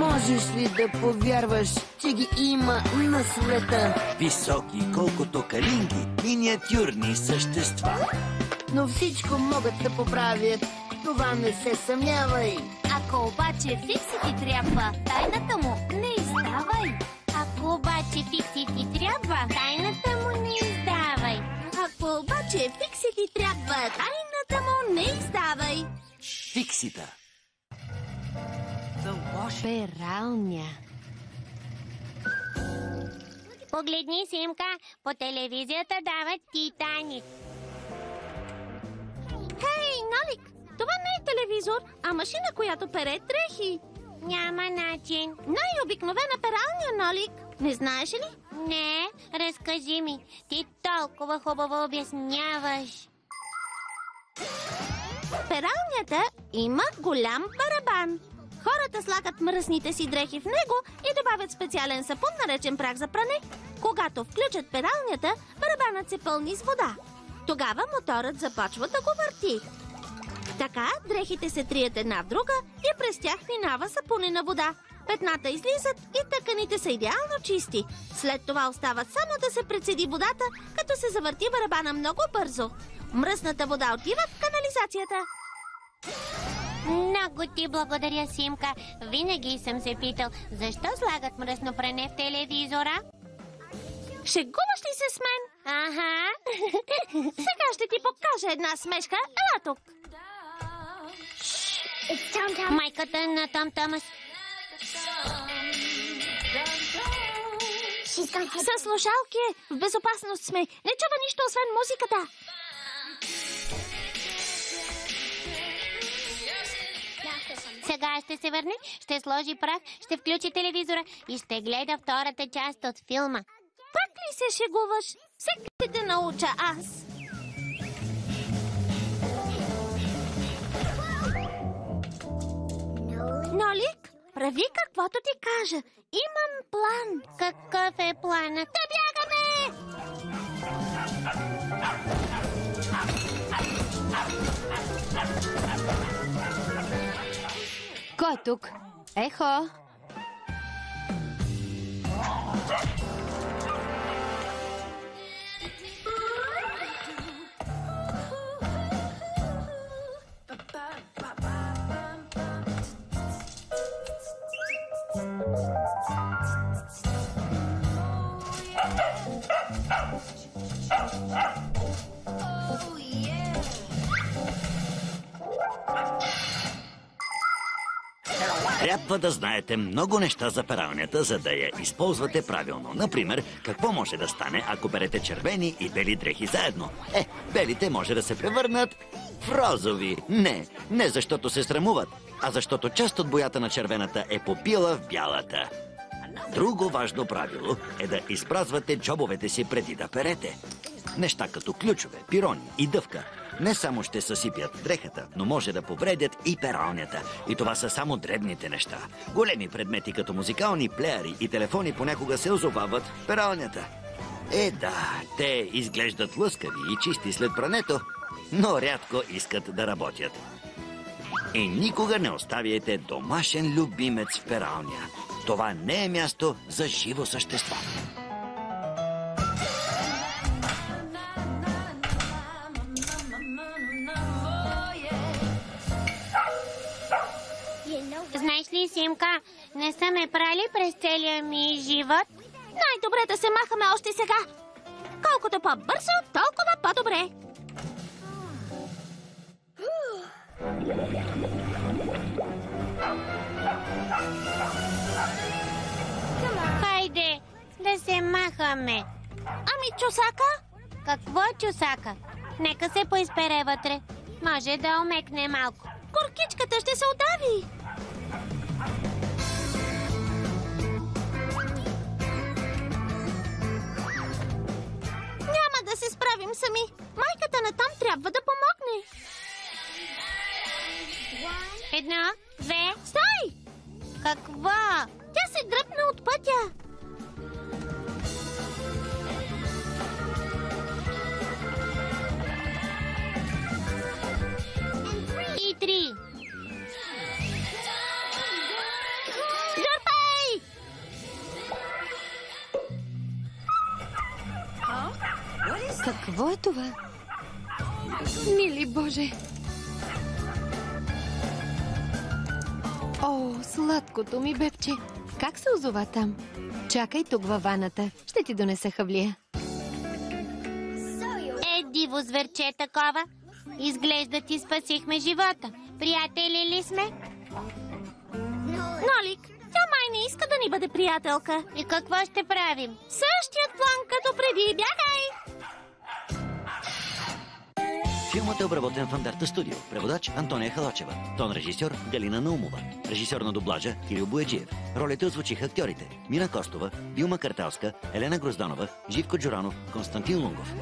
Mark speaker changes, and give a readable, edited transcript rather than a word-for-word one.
Speaker 1: Можеш ли да повярваш, че ги има на света?
Speaker 2: Високи, колкото калинки, миниатюрни същества.
Speaker 1: Но всичко могат да поправят. Това не се съмнявай.
Speaker 3: Ако обаче Фикси ти трябва, тайната му не издавай. Ако обаче Фикси ти трябва, тайната му не издавай. Ако обаче Фикси ти трябва, тайната му не издавай.
Speaker 2: Фиксита.
Speaker 3: Пералня. Погледни, Симка, по телевизията дават Титаник. Хей, Нолик, това не е телевизор, а машина, която пере дрехи. Няма начин. Най-обикновена пералня, Нолик. Не знаеш ли? Не, разкажи ми. Ти толкова хубаво обясняваш. Пералнята има голям барабан. Хората слагат мръсните си дрехи в него и добавят специален сапун, наречен прах за пране. Когато включат пералнята, барабанът се пълни с вода. Тогава моторът започва да го върти. Така дрехите се трият една в друга и през тях минава сапунена вода. Петната излизат и тъканите са идеално чисти. След това остава само да се прецеди водата, като се завърти барабана много бързо. Мръсната вода отива в канализацията. Много ти благодаря, Симка. Винаги съм се питал, защо слагат мръсно пране в телевизора? Шегуваш ли се с мен? Ага. Сега ще ти покажа една смешка. Ела тук. Майката на Том Томас. Със слушалки е. В безопасност сме. Не чува нищо, освен музиката. Сега ще се върне, ще сложи прах, ще включи телевизора и ще гледа втората част от филма. Пак ли се шегуваш? Всеки ще те науча аз. Нолик, прави каквото ти кажа. Имам план. Какъв е планът? Да бягаме!
Speaker 4: Кой е тук? Ехо!
Speaker 2: Трябва да знаете много неща за пералнята, за да я използвате правилно. Например, какво може да стане, ако берете червени и бели дрехи заедно? Белите може да се превърнат в розови. Не защото се срамуват, а защото част от боята на червената е попила в бялата. Друго важно правило е да изпразвате джобовете си преди да перете. Неща като ключове, пирони и дъвка не само ще съсипят дрехата, но може да повредят и пералнята. И това са само дребните неща. Големи предмети като музикални плеери и телефони понякога се озовават в пералнята. Да, те изглеждат лъскави и чисти след прането, но рядко искат да работят. И никога не оставяйте домашен любимец в пералня. Това не е място за живо същество.
Speaker 3: Знаеш ли, Симка, не са ме прали през целия ми живот. Най-добре да се махаме още сега. Колкото по-бързо, толкова по-добре. Хайде, да се махаме. Ами чусака? Какво чусака? Нека се поизпере вътре. Може да омекне малко. Горкичката ще се удави. Няма да се справим сами. Майката на Том трябва да помогне. 1, 2... Стой! Какво? Тя се дръпна от пътя. И 3.
Speaker 4: Какво е това? Мили Боже! О, сладкото ми бебче! Как се озова там? Чакай тук във ваната. Ще ти донеса хавлия.
Speaker 3: Диво зверче такова. Изглежда ти спасихме живота. Приятели ли сме? Нолик, тя май не иска да ни бъде приятелка. И какво ще правим? Същият план като преди. Бягай!
Speaker 2: Филмът е обработен в Андарта Студио. Преводач Антония Халачева. Тон режисьор Галина Наумова. Режисьор на дублажа Кирил Бояджиев. Ролите озвучиха актьорите Мина Костова, Вилма Карталска, Елена Грозданова, Живко Джуранов, Константин Лунгов.